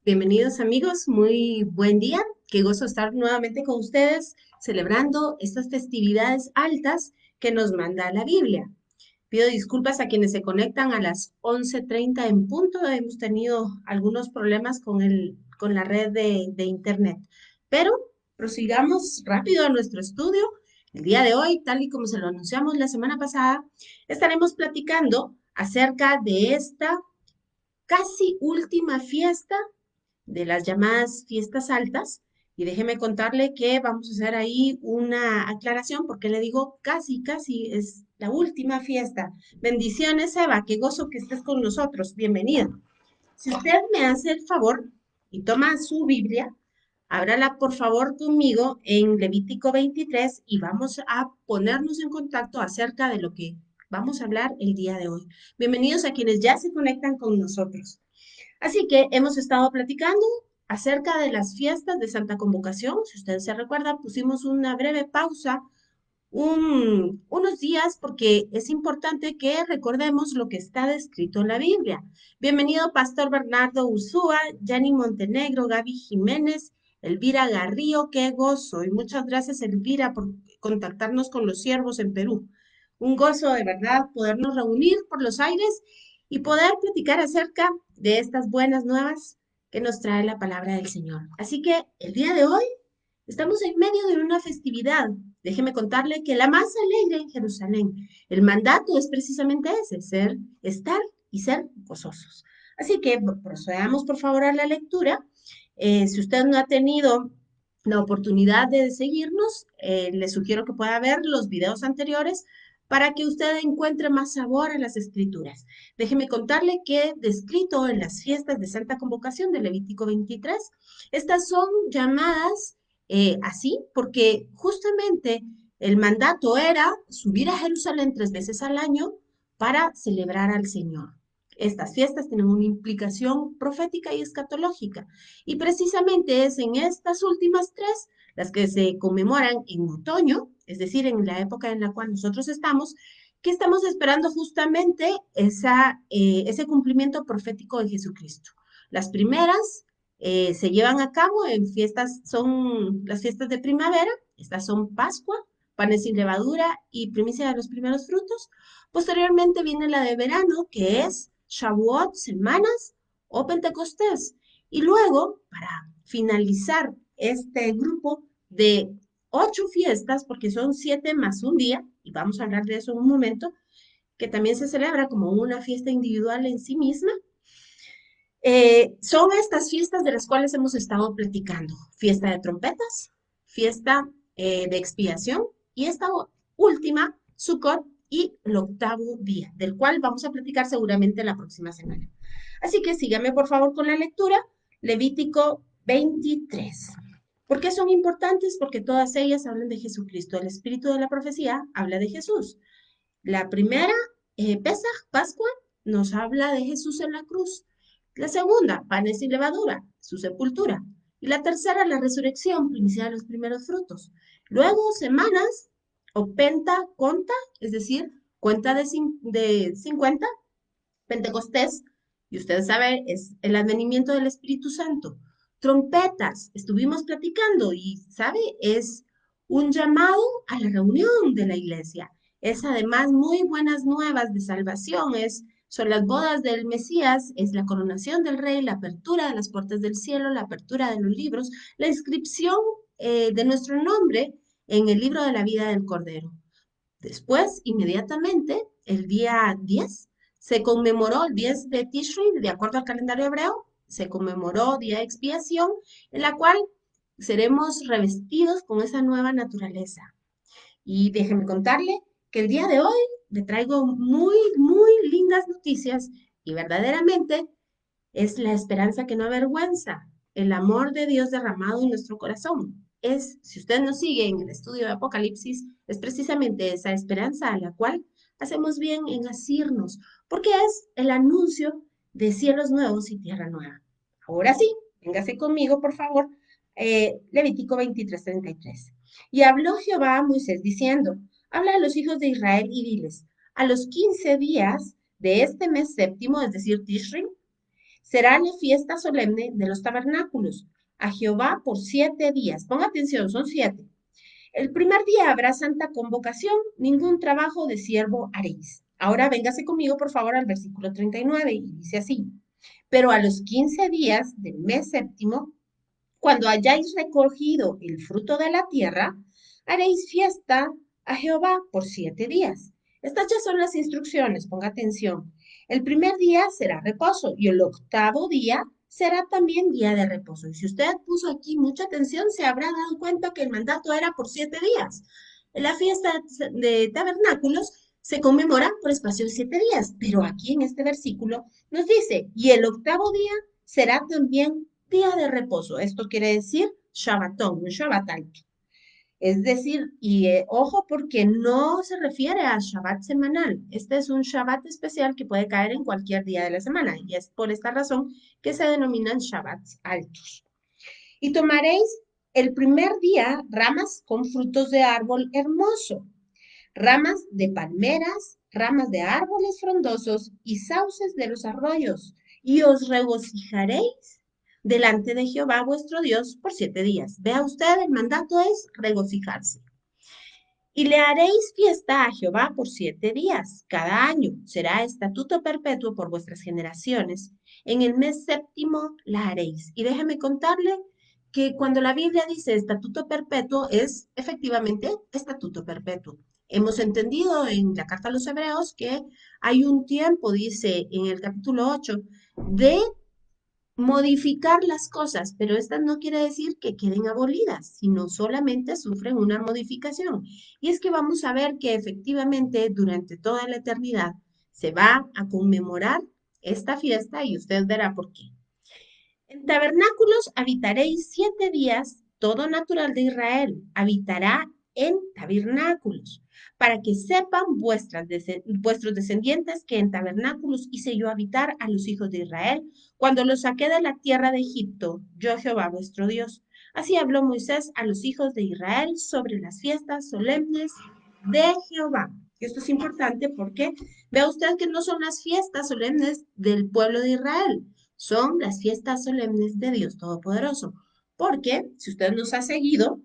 Bienvenidos amigos, muy buen día. Qué gozo estar nuevamente con ustedes celebrando estas festividades altas que nos manda la Biblia. Pido disculpas a quienes se conectan a las 11:30 en punto. Hemos tenido algunos problemas con la red de internet. Pero prosigamos rápido a nuestro estudio. El día de hoy, tal y como se lo anunciamos la semana pasada, estaremos platicando acerca de esta casi última fiesta de las llamadas fiestas altas. Y déjeme contarle que vamos a hacer ahí una aclaración, porque le digo casi, casi es la última fiesta. Bendiciones, Eva, qué gozo que estés con nosotros. Bienvenida. Si usted me hace el favor y toma su Biblia, ábrala por favor conmigo en Levítico 23 y vamos a ponernos en contacto acerca de lo que vamos a hablar el día de hoy. Bienvenidos a quienes ya se conectan con nosotros. Así que hemos estado platicando acerca de las fiestas de Santa Convocación. Si usted se recuerda, pusimos una breve pausa, unos días, porque es importante que recordemos lo que está descrito en la Biblia. Bienvenido, Pastor Bernardo Urzúa, Yanni Montenegro, Gaby Jiménez, Elvira Garrío, qué gozo. Y muchas gracias, Elvira, por contactarnos con los siervos en Perú. Un gozo de verdad podernos reunir por los aires y poder platicar acerca de estas buenas nuevas que nos trae la palabra del Señor. Así que el día de hoy estamos en medio de una festividad. Déjeme contarle que la más alegre en Jerusalén. El mandato es precisamente ese, estar y ser gozosos. Así que procedamos por favor a la lectura. Si usted no ha tenido la oportunidad de seguirnos, le sugiero que pueda ver los videos anteriores para que usted encuentre más sabor a las escrituras. Déjeme contarle que descrito en las fiestas de Santa Convocación de Levítico 23, estas son llamadas así porque justamente el mandato era subir a Jerusalén 3 veces al año para celebrar al Señor. Estas fiestas tienen una implicación profética y escatológica, y precisamente es en estas últimas tres, las que se conmemoran en otoño, es decir, en la época en la cual nosotros estamos, que estamos esperando justamente ese cumplimiento profético de Jesucristo. Las primeras se llevan a cabo en fiestas, son las fiestas de primavera, estas son Pascua, panes sin levadura y primicia de los primeros frutos. Posteriormente viene la de verano, que es Shavuot, semanas, o Pentecostés. Y luego, para finalizar este grupo de 8 fiestas, porque son 7 más un día, y vamos a hablar de eso en un momento, que también se celebra como una fiesta individual en sí misma. Son estas fiestas de las cuales hemos estado platicando. Fiesta de trompetas, fiesta de expiación y esta última, Sukkot, y el octavo día, del cual vamos a platicar seguramente la próxima semana. Así que síganme por favor con la lectura. Levítico 23. ¿Por qué son importantes? Porque todas ellas hablan de Jesucristo. El espíritu de la profecía habla de Jesús. La primera, Pesaj, Pascua, nos habla de Jesús en la cruz. La segunda, panes sin levadura, su sepultura. Y la tercera, la resurrección, primicia de los primeros frutos. Luego, semanas, o penta, conta, es decir, cuenta de 50, Pentecostés, y usted sabe, es el advenimiento del Espíritu Santo. Trompetas, estuvimos platicando y, ¿sabe? Es un llamado a la reunión de la iglesia. Es además muy buenas nuevas de salvación, son las bodas del Mesías, es la coronación del rey, la apertura de las puertas del cielo, la apertura de los libros, la inscripción de nuestro nombre en el libro de la vida del Cordero. Después, inmediatamente, el día 10, se conmemoró el 10 de Tishri, de acuerdo al calendario hebreo, se conmemoró Día de Expiación, en la cual seremos revestidos con esa nueva naturaleza. Y déjeme contarle que el día de hoy le traigo muy, muy lindas noticias y verdaderamente es la esperanza que no avergüenza, el amor de Dios derramado en nuestro corazón. Si usted nos sigue en el estudio de Apocalipsis, es precisamente esa esperanza a la cual hacemos bien en asirnos, porque es el anuncio de cielos nuevos y tierra nueva. Ahora sí, véngase conmigo, por favor, Levítico 23:33. Y habló Jehová a Moisés diciendo, habla a los hijos de Israel y diles, a los 15 días de este mes séptimo, es decir, Tishri, Será la fiesta solemne de los tabernáculos a Jehová por 7 días. Ponga atención, son 7. El primer día habrá santa convocación, ningún trabajo de siervo haréis. Ahora véngase conmigo, por favor, al versículo 39 y dice así. Pero a los 15 días del mes séptimo, cuando hayáis recogido el fruto de la tierra, haréis fiesta a Jehová por 7 días. Estas ya son las instrucciones, ponga atención. El primer día será reposo y el octavo día será también día de reposo. Y si usted puso aquí mucha atención, se habrá dado cuenta que el mandato era por 7 días. La fiesta de tabernáculos se conmemora por espacio de 7 días, pero aquí en este versículo nos dice, y el octavo día será también día de reposo. Esto quiere decir Shabbatón, un Shabbat alto. Es decir, y ojo porque no se refiere al Shabbat semanal. Este es un Shabbat especial que puede caer en cualquier día de la semana y es por esta razón que se denominan Shabbats altos. Y tomaréis el primer día ramas con frutos de árbol hermoso, ramas de palmeras, ramas de árboles frondosos y sauces de los arroyos, y os regocijaréis delante de Jehová vuestro Dios por 7 días. Vea usted, el mandato es regocijarse. Y le haréis fiesta a Jehová por 7 días. Cada año será estatuto perpetuo por vuestras generaciones. En el mes séptimo la haréis. Y déjeme contarle que cuando la Biblia dice estatuto perpetuo es efectivamente estatuto perpetuo. Hemos entendido en la carta a los Hebreos que hay un tiempo, dice en el capítulo 8, de modificar las cosas, pero esta no quiere decir que queden abolidas, sino solamente sufren una modificación. Y es que vamos a ver que efectivamente durante toda la eternidad se va a conmemorar esta fiesta y usted verá por qué. En tabernáculos habitaréis 7 días, todo natural de Israel habitará en tabernáculos, para que sepan vuestros descendientes que en tabernáculos hice yo habitar a los hijos de Israel, cuando los saqué de la tierra de Egipto, yo Jehová vuestro Dios. Así habló Moisés a los hijos de Israel sobre las fiestas solemnes de Jehová. Esto es importante porque vea usted que no son las fiestas solemnes del pueblo de Israel, son las fiestas solemnes de Dios Todopoderoso. Porque, si usted nos ha seguido,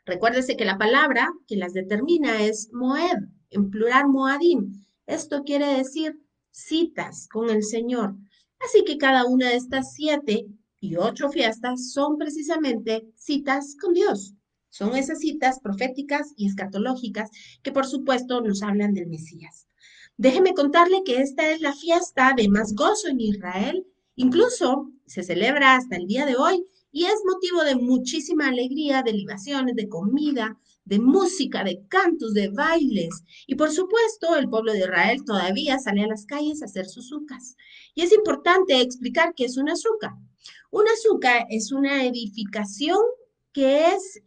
recuérdese que la palabra que las determina es Moed, en plural Moadim. Esto quiere decir citas con el Señor. Así que cada una de estas 7 y 8 fiestas son precisamente citas con Dios. Son esas citas proféticas y escatológicas que por supuesto nos hablan del Mesías. Déjeme contarle que esta es la fiesta de más gozo en Israel. Incluso se celebra hasta el día de hoy y es motivo de muchísima alegría, de libaciones, de comida, de música, de cantos, de bailes. Y por supuesto, el pueblo de Israel todavía sale a las calles a hacer sus sucas. Y es importante explicar qué es una suca. Una suca es una edificación que es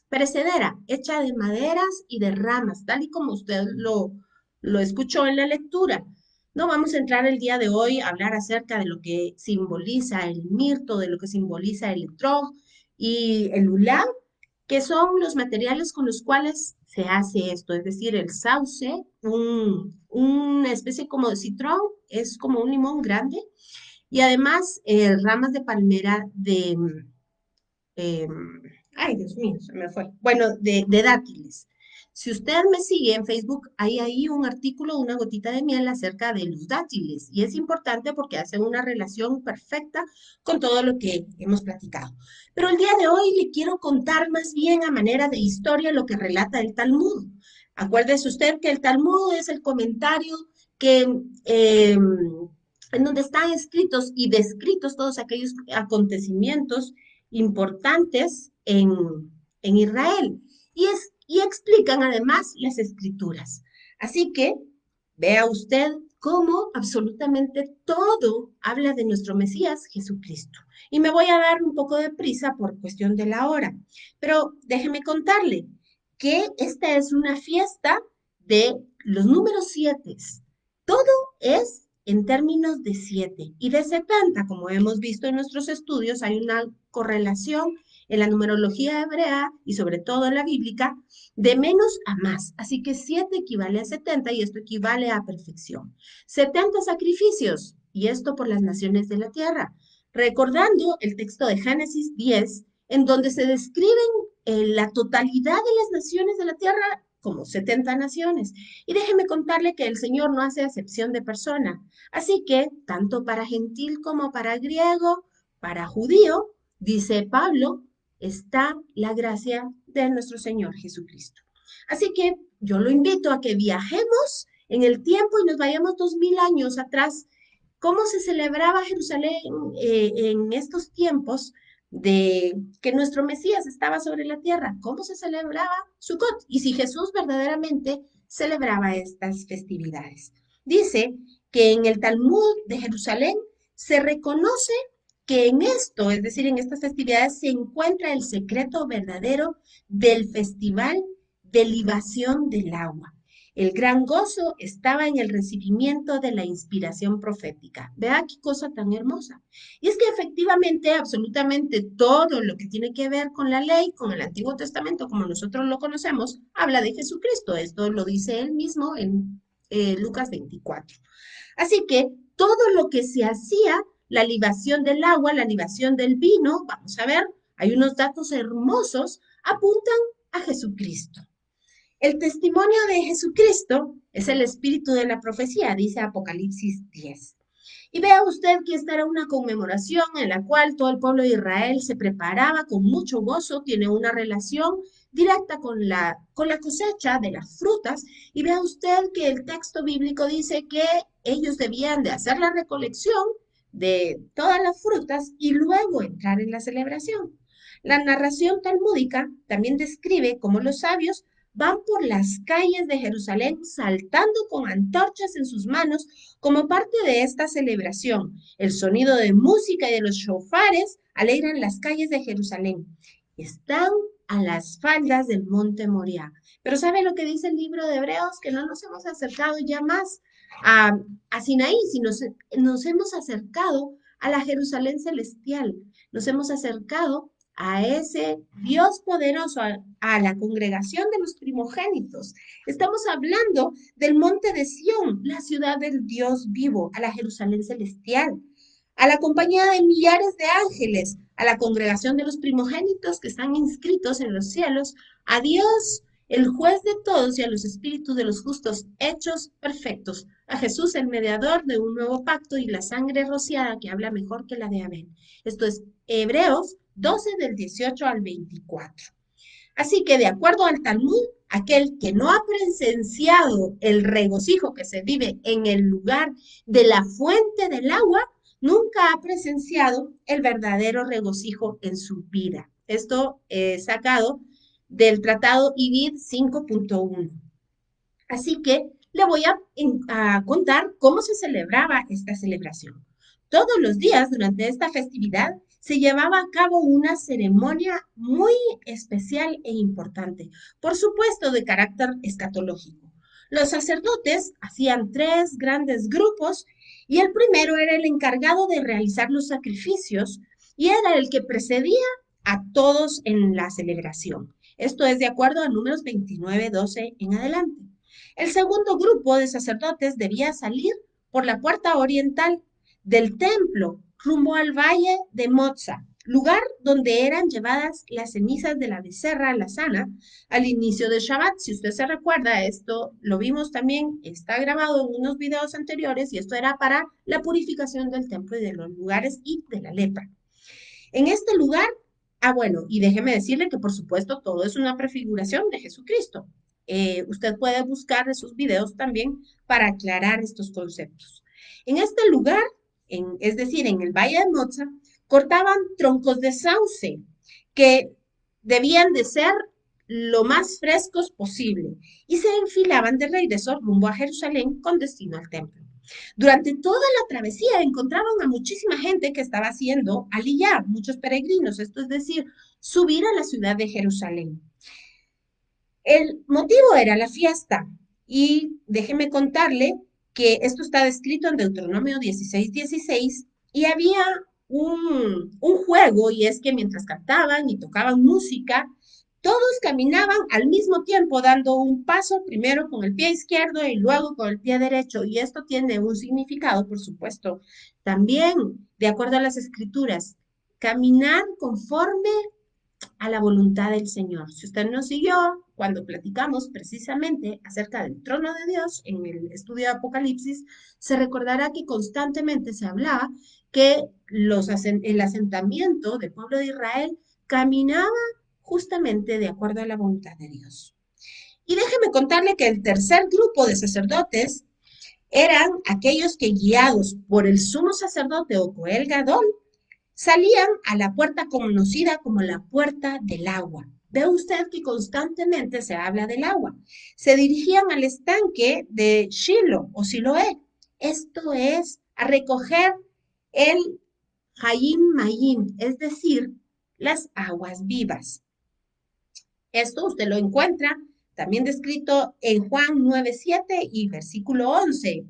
perecedera, hecha de maderas y de ramas, tal y como usted lo escuchó en la lectura. No vamos a entrar el día de hoy a hablar acerca de lo que simboliza el mirto, de lo que simboliza el etrog y el ulam, que son los materiales con los cuales se hace esto, es decir, el sauce, una especie como de citrón, es como un limón grande, y además ramas de palmera de, eh, ay Dios mío, se me fue, bueno, de dátiles. Si usted me sigue en Facebook, hay ahí un artículo, una gotita de miel acerca de los dátiles y es importante porque hacen una relación perfecta con todo lo que hemos platicado. Pero el día de hoy le quiero contar más bien a manera de historia lo que relata el Talmud. Acuérdese usted que el Talmud es el comentario que en donde están escritos y descritos todos aquellos acontecimientos importantes en Israel y explican además las escrituras. Así que vea usted cómo absolutamente todo habla de nuestro Mesías Jesucristo. Y me voy a dar un poco de prisa por cuestión de la hora, pero déjeme contarle que esta es una fiesta de los números 7. Todo es en términos de 7 y de 70, como hemos visto en nuestros estudios, hay una correlación en la numerología hebrea y sobre todo en la bíblica, de menos a más. Así que 7 equivale a 70 y esto equivale a perfección. 70 sacrificios y esto por las naciones de la tierra, recordando el texto de Génesis 10, en donde se describen la totalidad de las naciones de la tierra como 70 naciones. Y déjeme contarle que el Señor no hace acepción de persona. Así que, tanto para gentil como para griego, para judío, dice Pablo, está la gracia de nuestro Señor Jesucristo. Así que yo lo invito a que viajemos en el tiempo y nos vayamos 2000 años atrás. ¿Cómo se celebraba Jerusalén en estos tiempos de que nuestro Mesías estaba sobre la tierra? ¿Cómo se celebraba Sukkot? Y si Jesús verdaderamente celebraba estas festividades. Dice que en el Talmud de Jerusalén se reconoce que en esto, es decir, en estas festividades, se encuentra el secreto verdadero del festival de libación del agua. El gran gozo estaba en el recibimiento de la inspiración profética. Vea qué cosa tan hermosa. Y es que efectivamente, absolutamente todo lo que tiene que ver con la ley, con el Antiguo Testamento, como nosotros lo conocemos, habla de Jesucristo. Esto lo dice él mismo en Lucas 24. Así que todo lo que se hacía, la libación del agua, la libación del vino, vamos a ver, hay unos datos hermosos, apuntan a Jesucristo. El testimonio de Jesucristo es el espíritu de la profecía, dice Apocalipsis 10. Y vea usted que esta era una conmemoración en la cual todo el pueblo de Israel se preparaba con mucho gozo, tiene una relación directa con la cosecha de las frutas. Y vea usted que el texto bíblico dice que ellos debían de hacer la recolección de todas las frutas y luego entrar en la celebración. La narración talmúdica también describe cómo los sabios van por las calles de Jerusalén saltando con antorchas en sus manos como parte de esta celebración. El sonido de música y de los shofares alegran las calles de Jerusalén. Están a las faldas del monte Moriah. Pero ¿sabe lo que dice el libro de Hebreos? Que no nos hemos acercado ya más a Sinaí, sino nos hemos acercado a la Jerusalén celestial. Nos hemos acercado a ese Dios poderoso, a la congregación de los primogénitos. Estamos hablando del monte de Sión, la ciudad del Dios vivo, a la Jerusalén celestial, a la compañía de millares de ángeles, a la congregación de los primogénitos que están inscritos en los cielos, a Dios, el juez de todos, y a los espíritus de los justos hechos perfectos, a Jesús, el mediador de un nuevo pacto, y la sangre rociada que habla mejor que la de Abel. Esto es Hebreos 12 del 18 al 24. Así que de acuerdo al Talmud, aquel que no ha presenciado el regocijo que se vive en el lugar de la fuente del agua, nunca ha presenciado el verdadero regocijo en su vida. Esto es sacado del Tratado Ibid 5.1. Así que le voy a contar cómo se celebraba esta celebración. Todos los días durante esta festividad se llevaba a cabo una ceremonia muy especial e importante, por supuesto de carácter escatológico. Los sacerdotes hacían 3 grandes grupos y el primero era el encargado de realizar los sacrificios y era el que precedía a todos en la celebración. Esto es de acuerdo a Números 29:12 en adelante. El segundo grupo de sacerdotes debía salir por la puerta oriental del templo rumbo al valle de Moza, lugar donde eran llevadas las cenizas de la becerra lazana al inicio de Shabbat. Si usted se recuerda, esto lo vimos también, está grabado en unos videos anteriores, y esto era para la purificación del templo y de los lugares y de la lepra. En este lugar, bueno, y déjeme decirle que por supuesto todo es una prefiguración de Jesucristo. Usted puede buscar esos videos también para aclarar estos conceptos. En este lugar, es decir, en el Valle de Moza, cortaban troncos de sauce que debían de ser lo más frescos posible y se enfilaban de regreso rumbo a Jerusalén con destino al templo. Durante toda la travesía encontraban a muchísima gente que estaba haciendo aliyá, muchos peregrinos, esto es decir, subir a la ciudad de Jerusalén. El motivo era la fiesta y déjeme contarle que esto está descrito en Deuteronomio 16:16 y había un juego, y es que mientras cantaban y tocaban música, Todos caminaban al mismo tiempo, dando un paso primero con el pie izquierdo y luego con el pie derecho. Y esto tiene un significado, por supuesto, también, de acuerdo a las escrituras, caminar conforme a la voluntad del Señor. Si usted nos siguió cuando platicamos precisamente acerca del trono de Dios en el estudio de Apocalipsis, se recordará que constantemente se hablaba que el asentamiento del pueblo de Israel caminaba justamente de acuerdo a la voluntad de Dios. Y déjeme contarle que el tercer grupo de sacerdotes eran aquellos que, guiados por el sumo sacerdote o Coel Gadol, salían a la puerta conocida como la puerta del agua. Ve usted que constantemente se habla del agua. Se dirigían al estanque de Shiloh o Siloé. Esto es a recoger el Hayim Mayim, es decir, las aguas vivas. Esto usted lo encuentra también descrito en Juan 9:7 y versículo 11,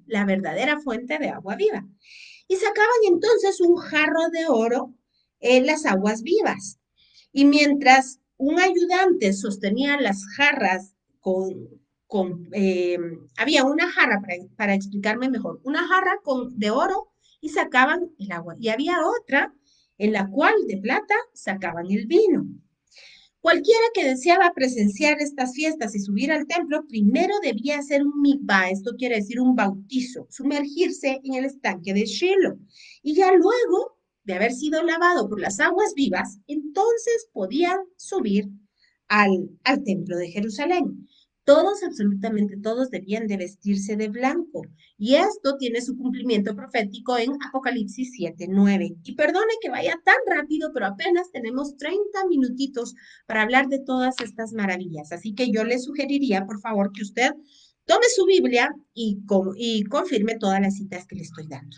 la verdadera fuente de agua viva. Y sacaban entonces un jarro de oro en las aguas vivas. Y mientras un ayudante sostenía las jarras había una jarra, para explicarme mejor, una jarra de oro y sacaban el agua. Y había otra en la cual de plata sacaban el vino. Cualquiera que deseaba presenciar estas fiestas y subir al templo, primero debía hacer un mikvah, esto quiere decir un bautizo, sumergirse en el estanque de Shiloh. Y ya luego de haber sido lavado por las aguas vivas, entonces podían subir al templo de Jerusalén. Todos, absolutamente todos, debían de vestirse de blanco. Y esto tiene su cumplimiento profético en Apocalipsis 7:9. Y perdone que vaya tan rápido, pero apenas tenemos 30 minutitos para hablar de todas estas maravillas. Así que yo le sugeriría, por favor, que usted tome su Biblia y confirme todas las citas que le estoy dando.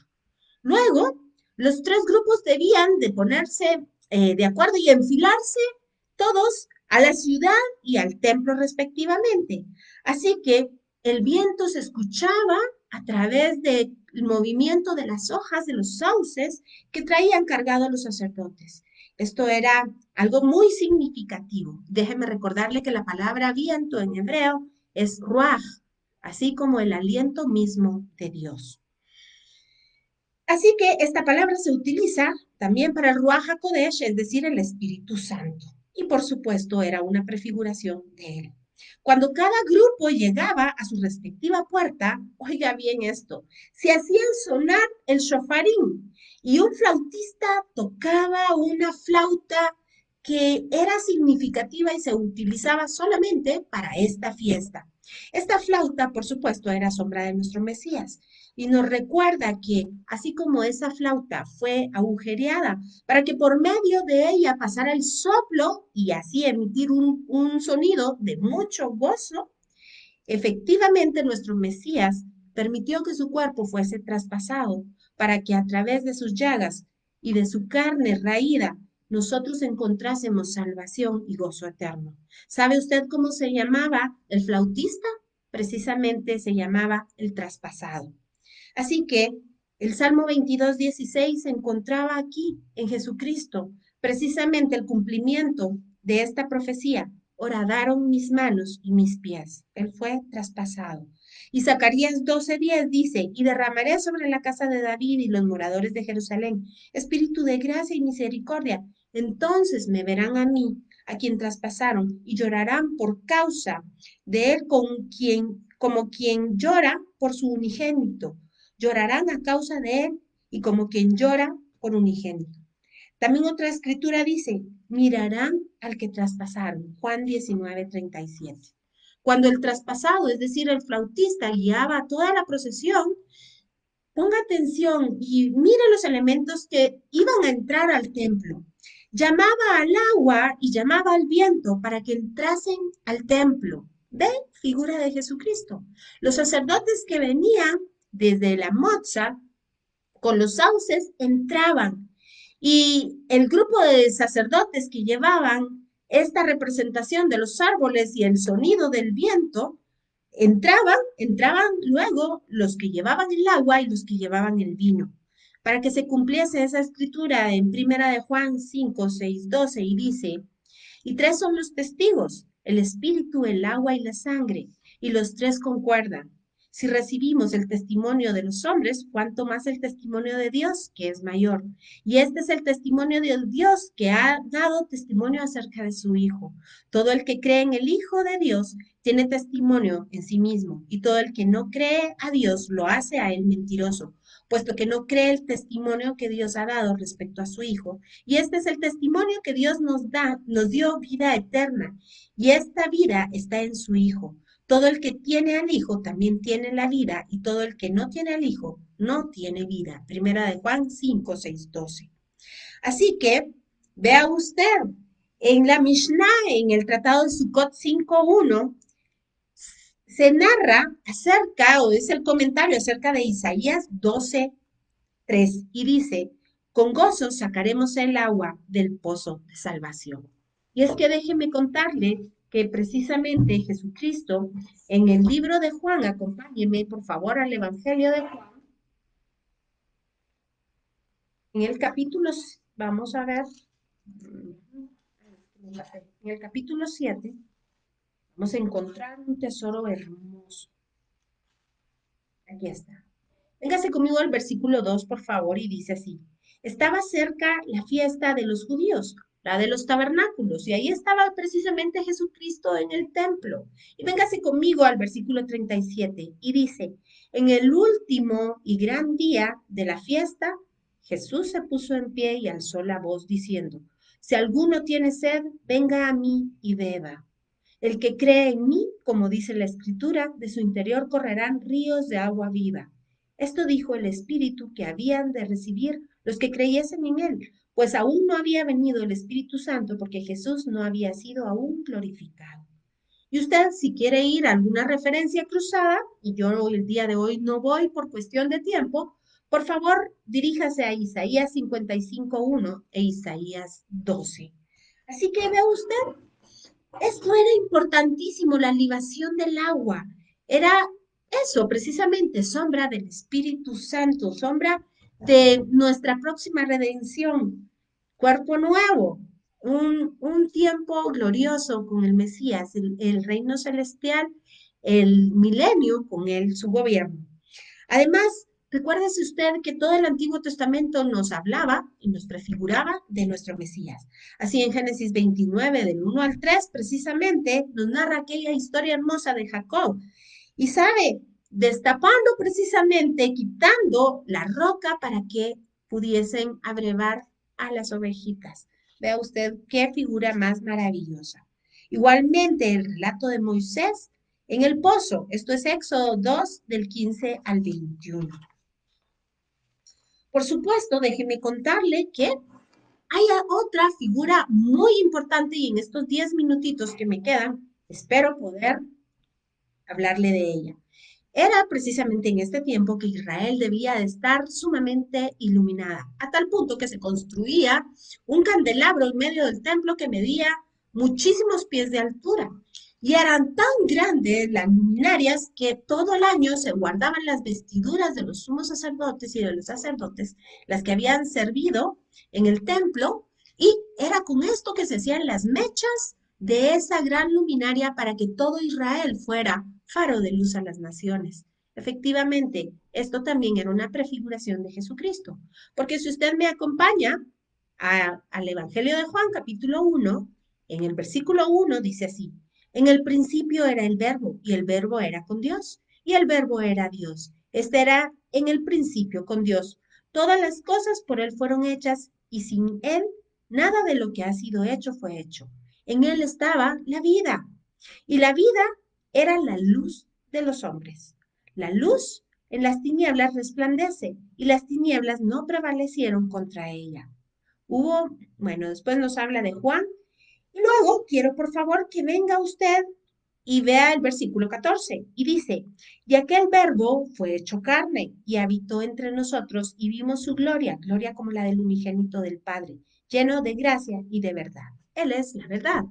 Luego, los tres grupos debían de ponerse de acuerdo y enfilarse todos a la ciudad y al templo respectivamente. Así que el viento se escuchaba a través del movimiento de las hojas de los sauces que traían cargados los sacerdotes. Esto era algo muy significativo. Déjeme recordarle que la palabra viento en hebreo es ruach, así como el aliento mismo de Dios. Así que esta palabra se utiliza también para el Ruach HaKodesh, es decir, el Espíritu Santo. Y por supuesto era una prefiguración de él. Cuando cada grupo llegaba a su respectiva puerta, oiga bien esto, se hacían sonar el shofarín y un flautista tocaba una flauta que era significativa y se utilizaba solamente para esta fiesta. Esta flauta, por supuesto, era sombra de nuestro Mesías y nos recuerda que así como esa flauta fue agujereada para que por medio de ella pasara el soplo y así emitir un sonido de mucho gozo, efectivamente nuestro Mesías permitió que su cuerpo fuese traspasado para que a través de sus llagas y de su carne raída nosotros encontrásemos salvación y gozo eterno. ¿Sabe usted cómo se llamaba el flautista? Precisamente se llamaba el traspasado. Así que el Salmo 22:16 se encontraba aquí en Jesucristo, precisamente el cumplimiento de esta profecía. Horadaron mis manos y mis pies. Él fue traspasado. Y Zacarías 12:10 dice, y derramaré sobre la casa de David y los moradores de Jerusalén espíritu de gracia y misericordia. Entonces me verán a mí, a quien traspasaron, y llorarán por causa de él como quien llora por su unigénito. Llorarán a causa de él y como quien llora por unigénito. También otra escritura dice, mirarán al que traspasaron. Juan 19:37. Cuando el traspasado, es decir, el flautista, guiaba a toda la procesión, ponga atención y mire los elementos que iban a entrar al templo. Llamaba al agua y llamaba al viento para que entrasen al templo. ¿Ve? Figura de Jesucristo. Los sacerdotes que venían desde la moza con los sauces entraban y el grupo de sacerdotes que llevaban esta representación de los árboles y el sonido del viento entraban luego los que llevaban el agua y los que llevaban el vino, para que se cumpliese esa escritura en Primera de Juan 5:6, 12 y dice, Y tres son los testigos, el espíritu, el agua y la sangre, y los tres concuerdan. Si recibimos el testimonio de los hombres, cuánto más el testimonio de Dios, que es mayor. Y este es el testimonio de Dios, que ha dado testimonio acerca de su Hijo. Todo el que cree en el Hijo de Dios tiene testimonio en sí mismo, y todo el que no cree a Dios lo hace a él mentiroso, puesto que no cree el testimonio que Dios ha dado respecto a su Hijo. Y este es el testimonio que Dios nos dio vida eterna, y esta vida está en su Hijo. Todo el que tiene al Hijo también tiene la vida, y todo el que no tiene al Hijo no tiene vida. Primera de Juan 5, 6, 12. Así que, vea usted, en la Mishnah, en el Tratado de Sukkot 5.1, se narra acerca, o es el comentario acerca de Isaías 12.3, y dice, con gozo sacaremos el agua del pozo de salvación. Y es que déjeme contarle que precisamente Jesucristo, en el libro de Juan, acompáñeme por favor al Evangelio de Juan, en el capítulo, vamos a ver, en el capítulo 7, vamos a encontrar un tesoro hermoso. Aquí está. Véngase conmigo al versículo 2, por favor, y dice así. Estaba cerca la fiesta de los judíos, la de los tabernáculos, y ahí estaba precisamente Jesucristo en el templo. Y véngase conmigo al versículo 37, y dice, en el último y gran día de la fiesta, Jesús se puso en pie y alzó la voz diciendo, si alguno tiene sed, venga a mí y beba. El que cree en mí, como dice la Escritura, de su interior correrán ríos de agua viva. Esto dijo el Espíritu que habían de recibir los que creyesen en él, pues aún no había venido el Espíritu Santo porque Jesús no había sido aún glorificado. Y usted, si quiere ir a alguna referencia cruzada, y yo el día de hoy no voy por cuestión de tiempo, por favor, diríjase a Isaías 55.1 e Isaías 12. Así que vea usted, esto era importantísimo, la libación del agua. Era eso, precisamente, sombra del Espíritu Santo, sombra de nuestra próxima redención, cuerpo nuevo, un tiempo glorioso con el Mesías, el reino celestial, el milenio con él, su gobierno. Además, recuérdese usted que todo el Antiguo Testamento nos hablaba y nos prefiguraba de nuestro Mesías. Así en Génesis 29, del 1 al 3, precisamente nos narra aquella historia hermosa de Jacob. Y sabe, destapando precisamente, quitando la roca para que pudiesen abrevar a las ovejitas. Vea usted qué figura más maravillosa. Igualmente, el relato de Moisés en el pozo, esto es Éxodo 2, del 15 al 21. Por supuesto, déjeme contarle que hay otra figura muy importante y en estos 10 minutitos que me quedan, espero poder hablarle de ella. Era precisamente en este tiempo que Israel debía de estar sumamente iluminada, a tal punto que se construía un candelabro en medio del templo que medía muchísimos pies de altura. Y eran tan grandes las luminarias que todo el año se guardaban las vestiduras de los sumos sacerdotes y de los sacerdotes, las que habían servido en el templo, y era con esto que se hacían las mechas de esa gran luminaria para que todo Israel fuera faro de luz a las naciones. Efectivamente, esto también era una prefiguración de Jesucristo, porque si usted me acompaña al Evangelio de Juan, capítulo 1, en el versículo 1 dice así, en el principio era el verbo, y el verbo era con Dios, y el verbo era Dios. Este era en el principio con Dios. Todas las cosas por él fueron hechas, y sin él nada de lo que ha sido hecho fue hecho. En él estaba la vida, y la vida era la luz de los hombres. La luz en las tinieblas resplandece, y las tinieblas no prevalecieron contra ella. Bueno, después nos habla de Juan, y luego quiero por favor que venga usted y vea el versículo 14, y dice, y aquel verbo fue hecho carne, y habitó entre nosotros, y vimos su gloria, gloria como la del unigénito del Padre, lleno de gracia y de verdad. Él es la verdad.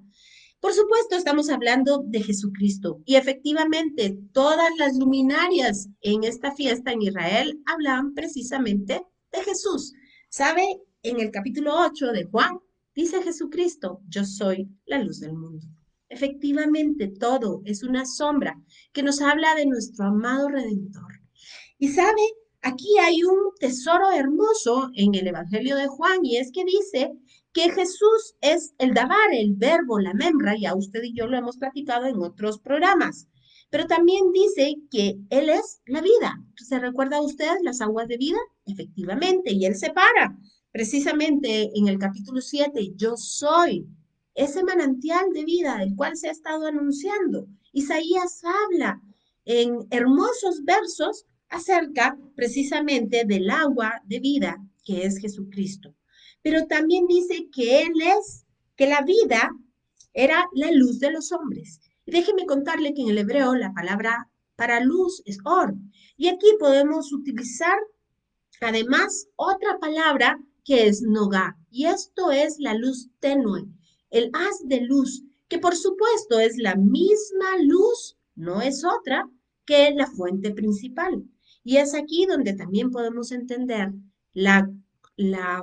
Por supuesto, estamos hablando de Jesucristo y efectivamente todas las luminarias en esta fiesta en Israel hablaban precisamente de Jesús. ¿Sabe? En el capítulo 8 de Juan, Dice Jesucristo, yo soy la luz del mundo. Efectivamente, todo es una sombra que nos habla de nuestro amado Redentor. Y sabe, aquí hay un tesoro hermoso en el Evangelio de Juan y es que dice que Jesús es el Dabar, el verbo, la memra, ya usted y yo lo hemos platicado en otros programas. Pero también dice que Él es la vida. ¿Se recuerda usted las aguas de vida? Efectivamente, y Él separa. Precisamente en el capítulo 7, yo soy ese manantial de vida del cual se ha estado anunciando. Isaías habla en hermosos versos acerca precisamente del agua de vida que es Jesucristo. Pero también dice que Él es, que la vida era la luz de los hombres. Y déjeme contarle que en el hebreo la palabra para luz es or. Y aquí podemos utilizar además otra palabra que es nogá. Y esto es la luz tenue, el haz de luz, que por supuesto es la misma luz, no es otra que la fuente principal. Y es aquí donde también podemos entender la, la,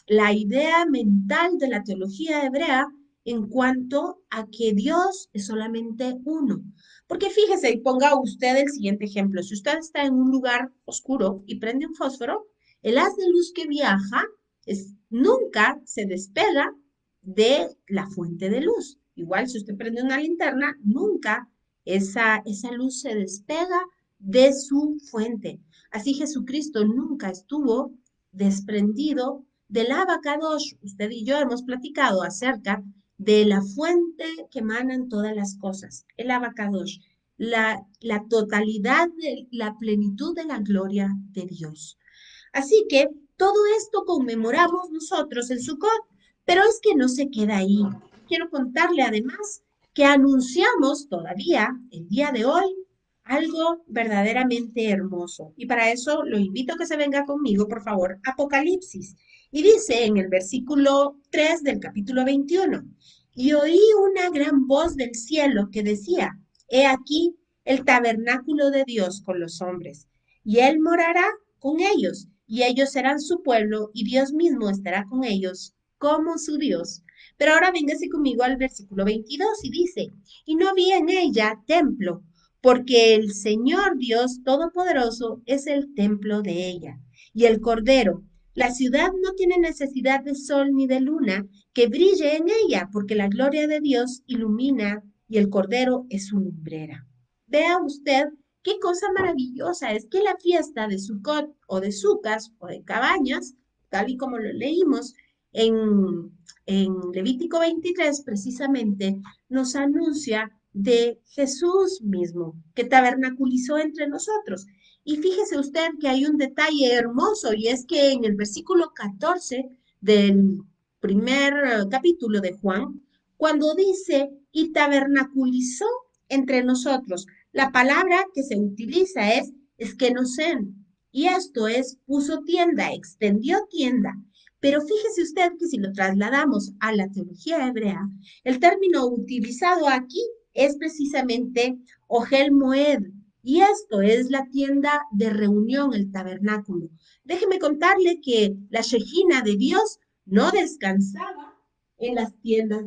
la idea mental de la teología hebrea en cuanto a que Dios es solamente uno. Porque fíjese y ponga usted el siguiente ejemplo. Si usted está en un lugar oscuro y prende un fósforo, el haz de luz que viaja nunca se despega de la fuente de luz. Igual si usted prende una linterna, nunca esa luz se despega de su fuente. Así Jesucristo nunca estuvo desprendido del abacadosh. Usted y yo hemos platicado acerca de la fuente que emanan todas las cosas, el abacadosh, la totalidad, de la plenitud de la gloria de Dios. Así que todo esto conmemoramos nosotros en Sukkot, pero es que no se queda ahí. Quiero contarle además que anunciamos todavía el día de hoy algo verdaderamente hermoso. Y para eso lo invito a que se venga conmigo, por favor, Apocalipsis. Y dice en el versículo 3 del capítulo 21, y oí una gran voz del cielo que decía, he aquí el tabernáculo de Dios con los hombres, y él morará con ellos, y ellos serán su pueblo, y Dios mismo estará con ellos como su Dios. Pero ahora véngase conmigo al versículo 22 y dice, y no había en ella templo, porque el Señor Dios Todopoderoso es el templo de ella, y el Cordero. La ciudad no tiene necesidad de sol ni de luna que brille en ella, porque la gloria de Dios ilumina y el Cordero es su lumbrera. Vea usted qué cosa maravillosa es que la fiesta de Sukkot o de Sucas o de cabañas, tal y como lo leímos en Levítico 23, precisamente nos anuncia de Jesús mismo, que tabernaculizó entre nosotros. Y fíjese usted que hay un detalle hermoso y es que en el versículo 14 del primer capítulo de Juan, cuando dice, y tabernaculizó entre nosotros, la palabra que se utiliza es esquenosen, y esto es puso tienda, extendió tienda. Pero fíjese usted que si lo trasladamos a la teología hebrea, el término utilizado aquí es precisamente Ohel Moed, y esto es la tienda de reunión, el tabernáculo. Déjeme contarle que la Shejina de Dios no descansaba en las tiendas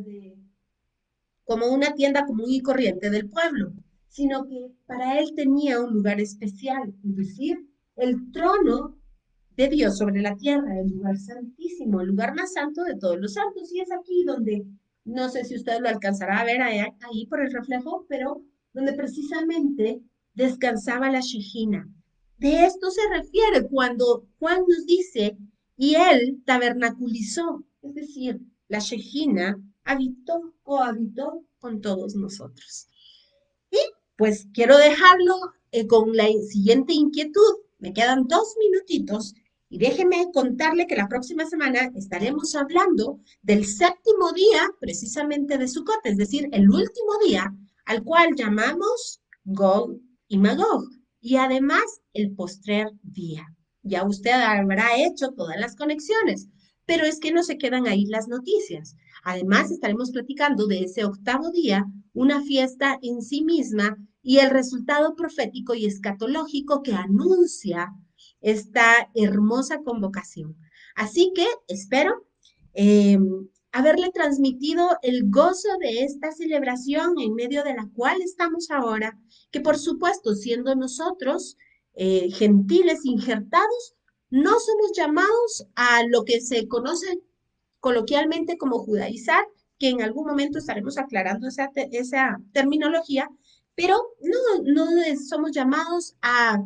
como una tienda común y corriente del pueblo, sino que para él tenía un lugar especial, es decir, el trono de Dios sobre la tierra, el lugar santísimo, el lugar más santo de todos los santos. Y es aquí donde, no sé si usted lo alcanzará a ver ahí por el reflejo, pero donde precisamente descansaba la Shejina. De esto se refiere cuando Juan nos dice, y él tabernaculizó, es decir, la Shejina habitó, cohabitó con todos nosotros. Y pues quiero dejarlo con la siguiente inquietud. Me quedan 2 minutitos y déjeme contarle que la próxima semana estaremos hablando del séptimo día precisamente de Sukkot, es decir, el último día al cual llamamos Gog y Magog y además el postrer día. Ya usted habrá hecho todas las conexiones, pero es que no se quedan ahí las noticias. Además, estaremos platicando de ese octavo día, una fiesta en sí misma y el resultado profético y escatológico que anuncia esta hermosa convocación. Así que espero eh, haberle transmitido el gozo de esta celebración en medio de la cual estamos ahora, que por supuesto, siendo nosotros gentiles injertados, no somos llamados a lo que se conoce coloquialmente como judaizar, que en algún momento estaremos aclarando esa terminología, pero no somos llamados a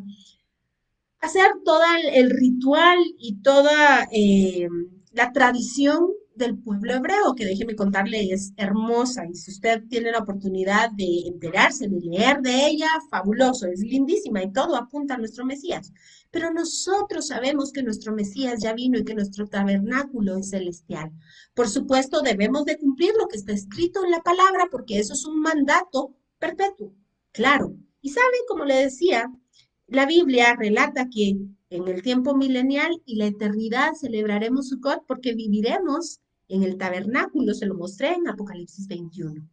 hacer todo el ritual y toda la tradición del pueblo hebreo, que déjeme contarle, es hermosa. Y si usted tiene la oportunidad de enterarse, de leer de ella, fabuloso, es lindísima y todo apunta a nuestro Mesías. Pero nosotros sabemos que nuestro Mesías ya vino y que nuestro tabernáculo es celestial. Por supuesto, debemos de cumplir lo que está escrito en la palabra, porque eso es un mandato perpetuo, claro. Y saben, como le decía, la Biblia relata que en el tiempo milenial y la eternidad celebraremos Sukkot porque viviremos en el tabernáculo, se lo mostré en Apocalipsis 21.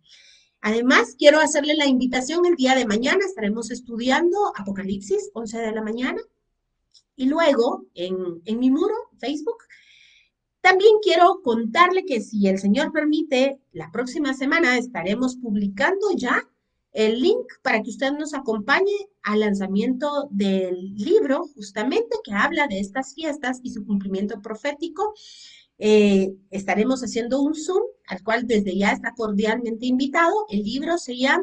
Además, quiero hacerle la invitación el día de mañana, estaremos estudiando Apocalipsis, 11 de la mañana, y luego en mi muro, Facebook, también quiero contarle que si el Señor permite, la próxima semana estaremos publicando ya el link para que usted nos acompañe al lanzamiento del libro, justamente que habla de estas fiestas y su cumplimiento profético. Estaremos haciendo un Zoom, al cual desde ya está cordialmente invitado. El libro se llama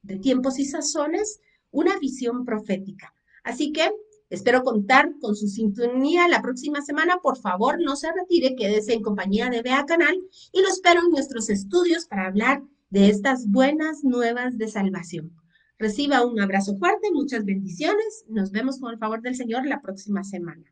De tiempos y sazones, una visión profética. Así que espero contar con su sintonía la próxima semana. Por favor, no se retire, quédese en compañía de Bea Canal y lo espero en nuestros estudios para hablar de estas buenas nuevas de salvación. Reciba un abrazo fuerte, muchas bendiciones. Nos vemos con el favor del Señor la próxima semana.